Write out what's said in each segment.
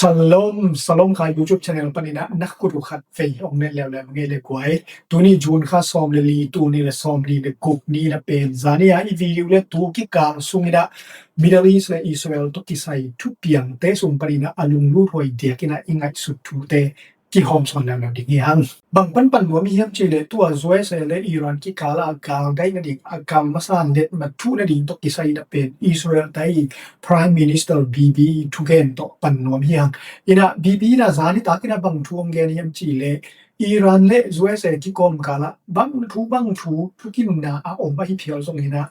Shalom ka YouTube channel panina nakuru khat fei ong ne lew lew nge le kwai tuni jun kha som le li tu ni le som li le kuk ni la pen zania I video le tu ki kang sungida Middle East le Israel to ki sai tu piang te sum panina alung lu hoi dia kina ingai su tu te ki hom son lew lew ding yang bang pan nuam hiam chi le tu azoi se le Iran ki kala gal dai na dik akam masan det ma tu na ding to ki sai na pen Israel dai Prime Minister BB Tugen to pan nuam hiang ina BB na zani takina bang thuang gen hiam chi le Iran le USA ki kom kala bang thu kim na a om ba hi phial song ina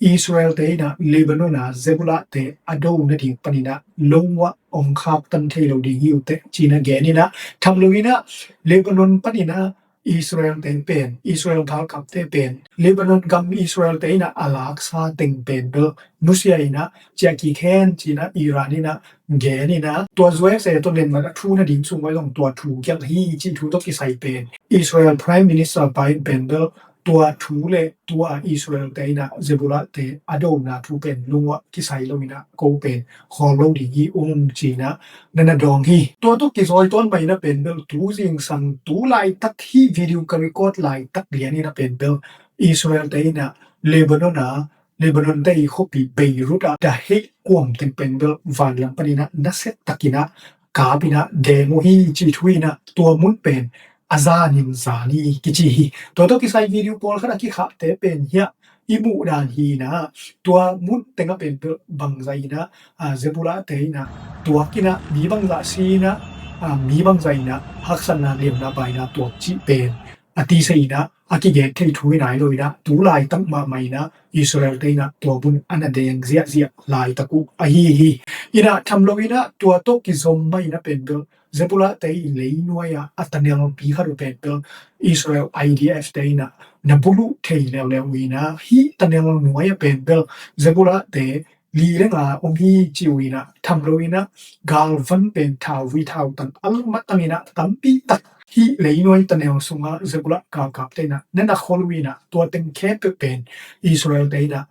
Israel te na Lebanon na Zebulun te ado na ding panina longwa ong khap tan the lo ding yu te china ge ni na thamluina Lebanon panina Israel te pen Israel thal kap te pen Lebanon gam Israel te na alak sa teng pen do Nusia ina Jackie Khan china Iran ina ge ni na to zwe se to len ma thu na ding sung wai long to thu kyang hi chi thu to ki sai pen Israel Prime Minister Biden doตัวทูเลตัวอิสราเอลเตนะเซบูระเตอโดนาทูเป็นลุงวะกิไซโลมินะโกเป็นคอโลดีฮีอุมจีนะนันดองฮีตัวตุกิซอยต้นไปนะเป็นเบลตูซิงสังตูไลตักฮีวิดีโอการิโกดไลตักเลียนี่นะเป็นเบลอิสราเอลเตนะเลบานอนเตยขบีเบรุตดาเฮกวมเต็มเป็นเบลวันลังปนินะนัสเซตตะกินะกาบินะเดโมฮีจีทวีนะตัวมุนเป็นazanin zani kichi to ki sai video pol khana ki kha te pen hia imu dan hi na tua mun tenga pen bang zai na zebula te na tua kina mi bang la si na mi bang zai na haksan na lem na bai na to chi pen ati sei na aki ge thei thui nai loi na tu lai tam ma mai na Israel te na to bun ana deng zia lai taku a hi ina thamloina tua to ki zom mai na pen Zebula te lei noya atanel pi kharu pe Israel IDF te na nabulu te lew wina hi tanel noya pen Zebula te li lenga omi chiwina thamloina galvan pen thaw wi thaw tan almat tamina tampi tak hi lei noi tanel sunga Zebula kap te na nana kholwina to teng kep pen Israel te na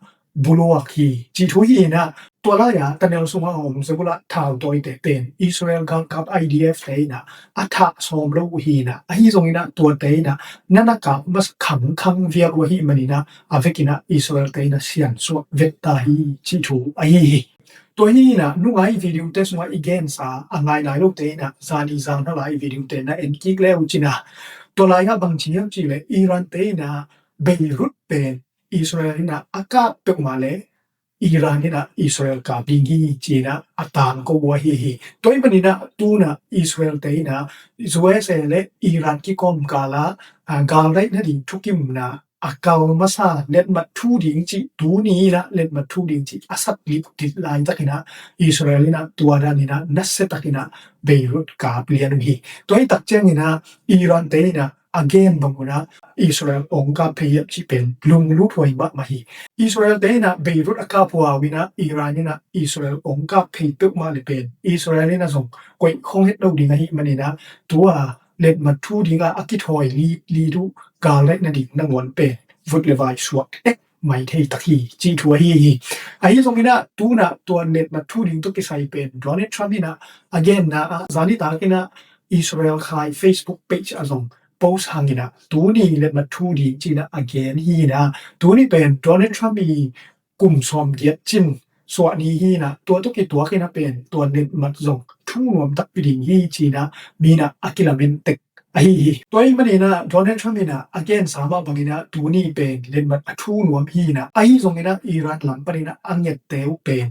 bulowak hi chi thu hi naตัวละยาตันเนลสุมาอมเซบุละทาวตัวเตเป็นอิสราเอลกับ IDF เลยนะอัฐสมโลหีนะไอ้ตรงนี้นะตัวเตนะนั่นกับมัสขังเวียกว่าฮีมันนี่นะอาเวกินะอิสราเอลเตนะเสียนสวเวตตาฮีชิทูไอ้ตัวนี้นะนุ่งไอ้วิดีโอเตสมาอีกเกนซาอันไงนายลูกเตนะซานีซางทั้งหลายวิดีโอเตนะเอ็นกิกแล้วจินะตัวลายกับบางทีอย่างจีเลยอิหร่านเตนะเบรุตเป็นอิสราเอลนะอากาศเป็นมาเลยอิหร่านนี่นะอิสราเอลกับบิงฮีจีนะอัตานก็ว่าฮีตัวนี้มันนี่นะตูนะอิสราเอลเตนะสวยเสเลยอิหร่านที่กอมกาลากาลได้นั่นดิทุกิมนะอากาลมาซาเล็ดมาทูดิงจีตูนี้นะเล็ดมาทูดิงจีอาสัตลิบติดลายตะกินะอิสราเอลนี่นะตัวด้านนี่นะนัสเซตะกินะเบรุตกับเลียนฮีตัวนี้ตักเจงนี่นะอิหร่านเตนะagain บางคนนะอิสราเอลองค์การพยพที่เป็นลุงลุกไว้บ้ามาฮีอิสราเอลเดนะเบรุตอากาพัววินะอิหร่านนี่นะอิสราเอลองค์การพยพมาเลยเป็นอิสราเอลนี่นะส่งกวยคงเฮ็ดเราดีนะฮีมันนี่นะตัวเล็ดมาทูดีก็อากิทอยลีดูกาเล็ดนะดินังวันเป็นฟุตเลวายสวกไม่เท่ตะกี้จีทัวฮีไอ้ตรงนี้นะตัวนะตัวเล็ดมาทูดีตัวกิใส่เป็นโดนัลด์ทรัมป์นี่นะ again นะซานิตากินะอิสราเอลขาย Facebook page อะส่งpost หางนะตัวนี้เล็ดมาทูดีจีนะ again ฮีนะตัวนี้เป็นโดนัลด์ทรัมป์มีกลุ่มซอมเดียจิมส่วนนี้ฮีนะตัวตุกิตัวกินะเป็นตัวเล็ดมาส่งทุ่งรวมตักปิดิงฮีจีนะมีนะอากิลาเมนเตกไอ้ตัวนี้มันนะโดนัลด์ทรัมป์นะ again สามารถบางนะตัวนี้เป็นเล็ดมาทุ่งรวมฮีนะไอ้ตรงนี้นะอิหร่านหลังปนินะอังเงเตวเป็น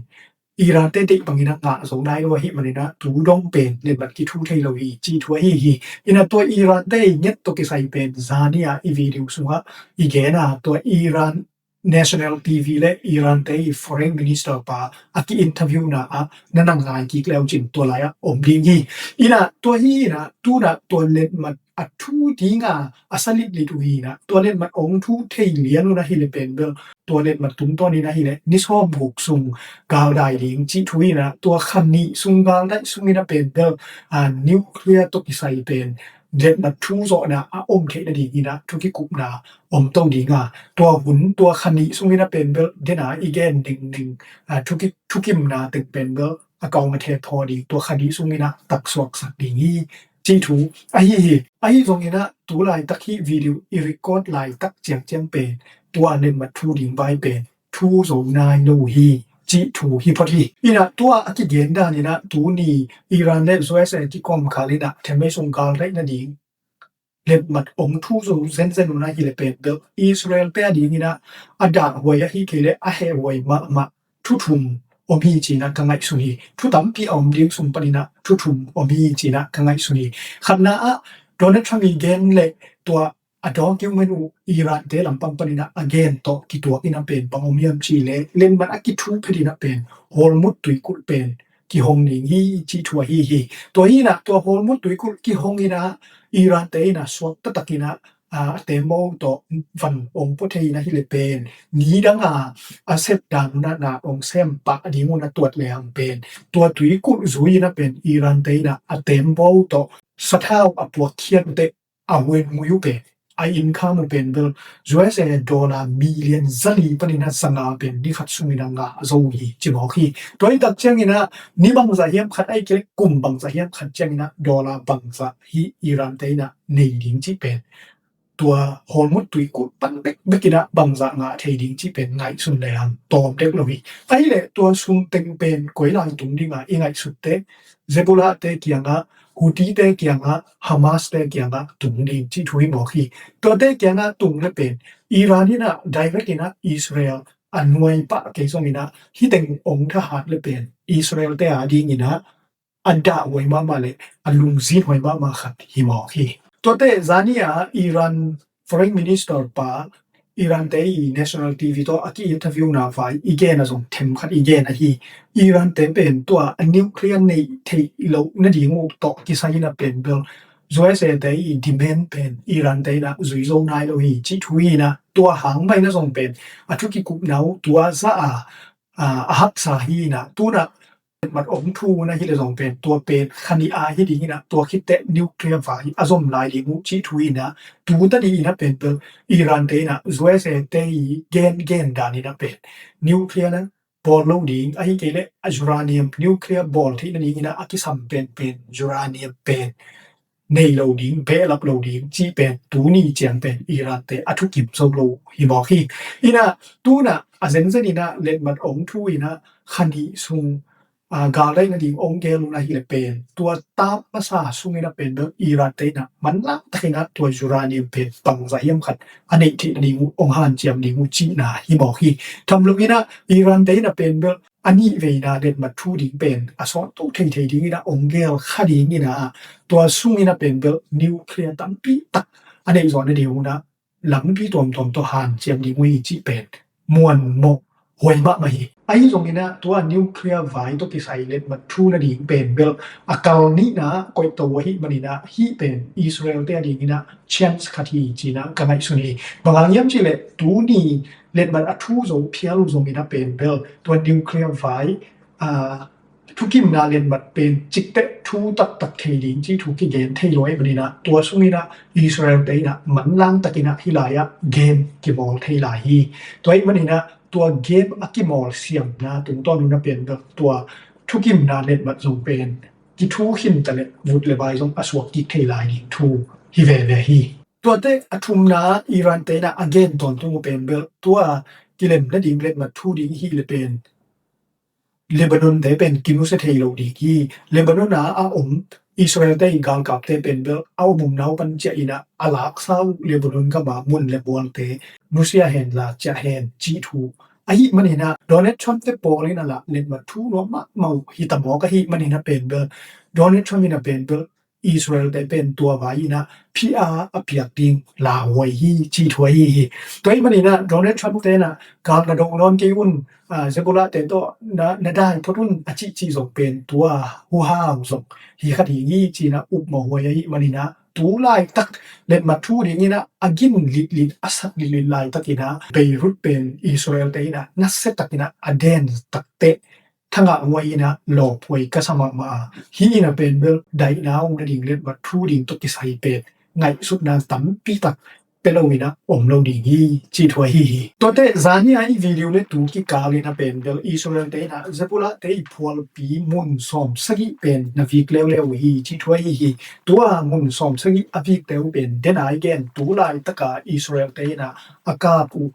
อิหร่านเตติบางนะงาส่งได้ว่าฮิมันนะตูดงเป็นเล็ดมากิทูเทโลฮีจีทัวฮีอินะตัวอิหร่านได้เงียตัวกิใส่เป็นซานียอีวิดีโอสุงะอีเกนะตัวอิหร่านNational TV และอิหร่านเตย Foreign Minister ปาอากิอินเทอร์วิวนะนั่นงานกิกแล้วจินตัวไรอมดิงฮีอินะตัวฮีนะตัวนะตัวเล็ดมาอัทูดีงาอาศัลิดลิดูฮีนะตัวเล็ดมาองทูเทยเลียนนะฮีเลเป็นเบลตัวเล็ดมาตุ้มตัวนี้นะฮีเลนิชอบบุกซุงกาวได้ดิงจิทุยนะตัวคันนี้ซุงกาวได้ซุงนี่นะเป็นเบลนิวเคลียร์ตกิไซเป็นเด็ดมาทุ่งโซนะอมเทนดีนี่นะทุกิกุมนะอมต้องดีงาตัวหุ่นตัวคันนี้ซุงนี่นะเป็นเบลเดนะอีแกนดึงทุกิมนะตึงเป็นเบล กองมาเทพอดีตัวคดีสุงนะตักสวกสักดีงี้จีถูไอ้ตรงนี้นะตัวลายตักที่วิดีโออีริกอดลายตักเจียงเป็นตัวเล่นมาทูดิงใบเป็นทูโซนายโนฮีจีถูฮีพอดีอีนะตัวอักเกนดานี่นะตัวนี้อิหร่านและสวีเดนที่คอมคาลินะเทไม่ส่งกาลได้นะดีเล็บมัดองทูโซเซนนุนะฮีเลเป็นเดอิสราเอลเปียดีนี่นะอดาหวยฮีเคเลอะเฮหวยมาทุทุมอมีจีนะกังไงสุนีทุตัมปีอมดิงสุมปนินะทุทุมอมีจีนะกังไงสุนีขันนะโดนัลด์ทรัมป์มีเกนเลตัวอดองกิวเมนูอิหร่านเดลัมปังปนินะอเกนโตกิตัวกินะเป็นปังอมยมจีเลเล่นมันอกิทูพดินะเป็นโฮลมุดตุยกุลเป็นกิฮงนิงฮีจีทัวฮีตัวฮีนะตัวโฮลมุดตุยกุลกิฮงฮีนะอิหร่านเตนะสวตตะกินะเตโมโตฟันองพุทธีนะฮิเลเป็นนี้ดังอาเซปดานุนะองเซมปะดีมุนะตรวจแรงเป็นตัวตุยกุลซุยนะเป็นอิหร่านเตนะเตโมโตสะท้าวอปวกเคียนเตเวนมุยุเป็นไออินคามุเป็นเบล$มิลลิอนซัลีปนินะสังาเป็นดิขัดสุมินังาโซฮีจิบอกฮีตัวนี้ตักเจงินะนี่บังซะเฮียมขัดไอเกลกุมบังซะเฮียมขัดเจงินะ$บังซะฮีอิหร่านเตนะในดิงจิเป็นตัวโฮลมุดตุยกุปันเบกินะบังซะงาเทดิงจิเป็นไงสุนแรงตอมเด็กลวีไอเลตัวซุงเต็งเป็นกวยลางตุงดิงาอิไงสุดเตเซบุลาเตเกียงาฮูตีเตเกียงาฮามาสเตเกียงาตุงดิงจิทุยบอกฮีตัวเตเกียงาตุงเลเป็นอิหร่านนี่นะไดเรกนะอิสราเอลอันวยปะเกซงินะฮิเต็งองทหารเลเป็นอิสราเอลเตอาดีงินะอันดาวยมาเลอันลุงซีนวยมาขัดฮิบอกฮีตัวเตซานียอิหร่าน Foreign Minister ปาอิหร่านเต National TV ตัวอากิอินเทอร์วิวนาไฟอีเกนะส่งเทมขัดอีเกนะฮีอิหร่านเตเป็นตัวนิวเคลียร์ในเทโลนดีงูตอกกิไซนะเป็นเบลจวยเซเตดิเมนเป็นอิหร่านเตนะจุยโซนายโลฮีจิทุยนะตัวหางไปนะส่งเป็นอาทุกิกุบนาวตัวซะฮับซาฮีนะตัวนะมันองทูนะฮิเลส่งเป็นตัวเป็นคณิอาฮิดีนะตัวคิดเตนิวเคลียร์ไฟอาซอมลายลิงูจิทุยนะตูตะดีนะเป็นอิหร่านเตนะจวยเซเตเกนดานี่นะเป็นนิวเคลียร์นะบอลโลดิงไอ้เกเลยูราเนียมนิวเคลียร์บอลที่นี่นะอากิซัมเป็นยูราเนียมเป็นในโลดิงเปลับโลดิงจีเป็นตูนี่เจียงเป็นอิหร่านเตอทุกิบโซโลฮิบอกฮีอีนะตูนะอาเซนเซนี่นะเล่นมันองทูอีนะคันดีซุงกาได้นะดิองเกลูนะฮิเลเป็นตัวตามภาษาซุงนะเป็นเบอิหร่านเตนะมันละตะกินะตัวยูราเนียมเป็นปังซะเฮียมขัดอันนี้ที่นี่องฮันเจียมนี่งูจีนะฮิบอกฮีทำลงนี่นะอิหร่านเตนะเป็นเบอันนี้เวนาเล่นมาทูดิงเป็นอสอตุเทดิงนะองเกลคาดิงนี่นะตัวซุงนี่นะเป็นเบนิวเคลียร์ตัมปีตักอันนี้สอนนะเดียวนะหลังพี่ตอมตัวฮันเจียมนี่งูจีเป็นมวนโมหวยมะมาฮีไอ้ตรงนี้นะตัวนิวเคลียร์ไวตัวที่ใส่เล่นมาทูนะดิงเป็นเบลอากาลนี่นะก็ตัวฮิมันนี่นะฮิเป็นอิสราเอลเตอดิงนะเชนส์คาทีจีนะกันไงสุนีบางอย่างที่เล่ตัวนี้เล่นมันทูโซเพียรูโซมีนะเป็นเบลตัวนิวเคลียร์ไวทุกิมนาเล่นมันเป็นจิกเตทูตักเทดิงที่ทุกิเกนเทโลเอมันนี่นะตัวสุนีนะอิสราเอลเตนะมันลังตะกินะฮิลายะเกมกีบอลเทลาฮีตัวไอ้มันนี่นะตัวเกมอักิมอลเสียมนะตรงต้นนู้นเป็นตัวทุกิมนาเล่นมันส่งเป็นกิทูหินแต่เล่วุดเลบายส่งอสวกกิเทลายดิทูฮิเวเวฮีตัวเตอทุมนาอิหร่านเตนะอเกนตอนตรงเป็นเบลตัวกิเลมและดิงเล่นมาทูดิงฮีเลเป็นเลบานอนเตเป็นกินุสเทโลดิกีเลบานอนนาอาอิสราเอลเตกาลกับเตเป็นเบลเอามุมนาวปัญเจอินะอลากซาเลบานอนกับบามุนเลบอนเตนุเซียเห็นลาจะเห็นจีทูไอ้มันนี่นะโดนัลด์ทรัมป์เตโปเลยนั่นละเล่นมาทูรมาเมาฮิตามอกะฮิมันนี่นะเป็นเบลโดนัลด์ทรัมป์นี่นะเป็นเบลอิสราเอลเตเป็นตัวไว้นะพีอาร์อภิยักดิงลาหวยฮีจีถวยฮีตัวไอ้มันนี่นะโดนัลด์ทรัมป์เตนะการระดมร้อนเกวุ่นเซโกลาเตโตนะได้พรุ่นอจิจีส่งเป็นตัวฮูฮาส่งฮีคดีฮีจีนะอุบหมอหวยฮีมันนี่นะตูไลตักเล่นมาทูดิงี้นะอากินลิดอัสักลิดไลตักนะเบรุตเป็นอิสราเอลเตนะนัสเซตักนะอเดนตักเตทั้งอวยนะหลอกหวยก็สมัครมาฮีนะเป็นเบลไดนาวนะดิงเล่นมาทูดิงตุกิไซเป็นไงสุดนะตั้มปีตัก pelowina omlo dingi chi thwa hi to te zani ai video le tu ki ka le na pen bel Israel te na zapula te phol pi mun som sagi pen na vik lew hi chi thwa hi tua mun som sagi avik te pen den ai gen tu lai taka Israel te na aka pu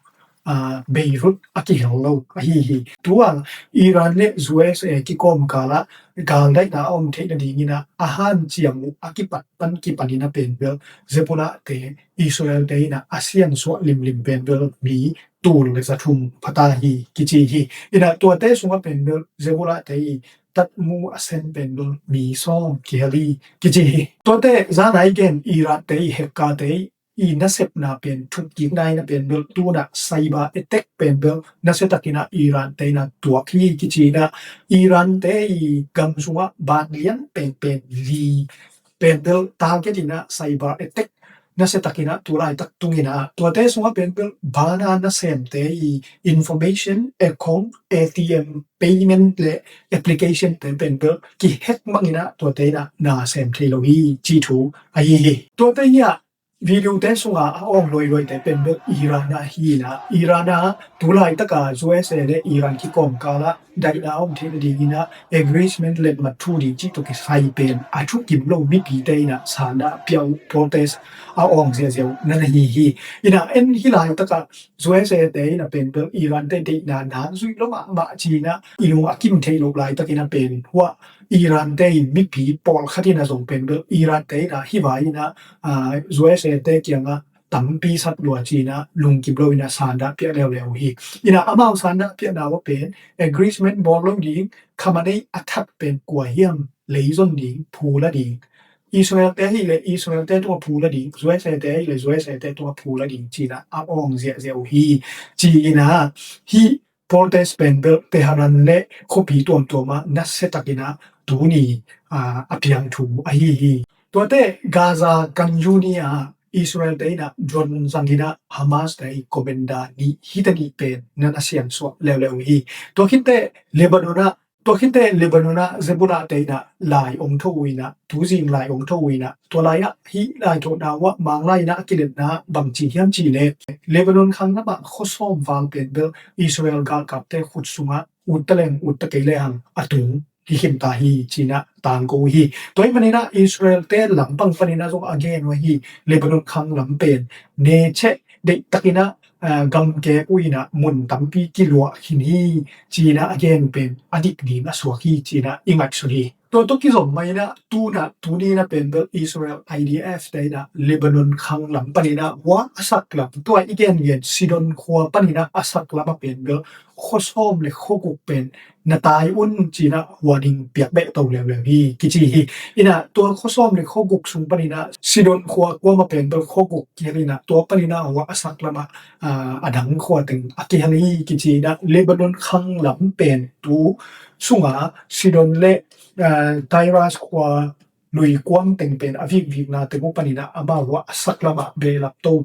Beirut aki hello hi tua Iran le USA ki kom kala gal dai na om the na dingi na ahan chiam akipat pan ki panina pen bel zapula te Israel te na ASEAN so lim pen bel mi tul le sathum phata hi kichi hi ina to te sunga pen bel zapula te tat mu asen pen bel mi som keli kichi hi to te za nai gen Iran te hekka te na sep na pen thuk ki nai na pen bel tu na cyber attack pen bel na setakina Iran te na tua ki kichi na Iran te gam sunga ban lian pen li pen bel target ina cyber attack na setakina tulai tak tungina to te sunga pen bel bana na sem te information account ATM payment le application te pen bel ki hack mangina to te na sem thelo hi chi thu ai to te ya video te sunga ong loi te pen bel Iran na hi na Iran na tulai taka USA le Iran ki kom kala dai na om the di na agreement let ma thu di chi to ki sai pen a thu kim lo mi pi te na sana piao protest a ong se na hi ina en hi lai taka USA te na pen bel Iran te na zui lo ma chi na ilu akim the lo lai takina pen wa Iran te mi pi pol khatina zong pen bel Iran te na hi vai na USA te kianga tampi sat lua chi na lung ki blo ina sanda pia lew hi ina amau sanda pia na wa pen agreement bol lo ding khamane attack pen kwa hiam leizon ding phula ding Israel te hi le Israel te to phula ding USA te hi le USA te to phula ding chi na ong zia hi chi ina hi protest pen bel Tehran le khopi tom ma na setakina tu ni apiang thu hi to te Gaza kanjunia Israel te na drone zangina Hamas te komenda ni hitani pen na ASEAN so lew hi to khinte Lebanona zebuna te na lai ong thoina tu jing lai ong thoina to lai hi lai to na wa mang lai na kilet na bang chi hiam chi le Lebanon khang na ba khosom wang pen bel Israel gal kap te khut sunga utleng utkele hang atung ki him ta hi china tang ko hi toy manina Israel te lampang panina so again wa hi Lebanon khang lam pen ne che de takina gam ke uina mun tampi kilwa hin hi china again pen adik ni na so hi china ingat so hi to ki zom mai na tu ni na pen bel Israel IDF te na Lebanon khang lam panina wa asak lam to again Sidon khwa panina asak lam pen bel khosom le khoguk pen na tai un china warning piak be to lew hi kichi hi ina to khosom le khoguk sung panina Sidon khwa kwa ma pen bel khoguk kirina to panina wa asak lama adang khwa teng akihani kichi na Lebanon khang lam pen tu sunga Sidon le Tairas khwa lui kwang teng pen avik na te mo panina ama wa saklama be lap to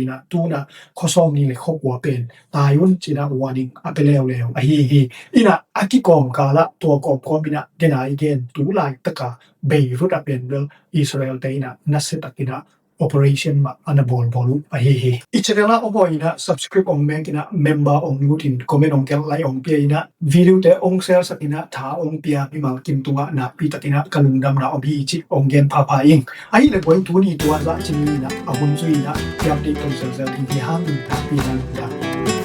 ina tu na khosom ni le khokwa pen tayun china warning apelew hi ina akikom kala to kom bina dena again tu lai taka Beirut apen bel Israel te ina nasetakina operation ma anabol bolu hi ichela oboina subscribe ong mengina member ong lutin comment ong kel lai ong pia ina video te ong share sakina tha ong pia mi mal kim tunga na pi takina kalungdam na obi chi ong gen papa ing ai le going to ni tua za chi ni na abun zui na yam te tong sel ti hang ta pi na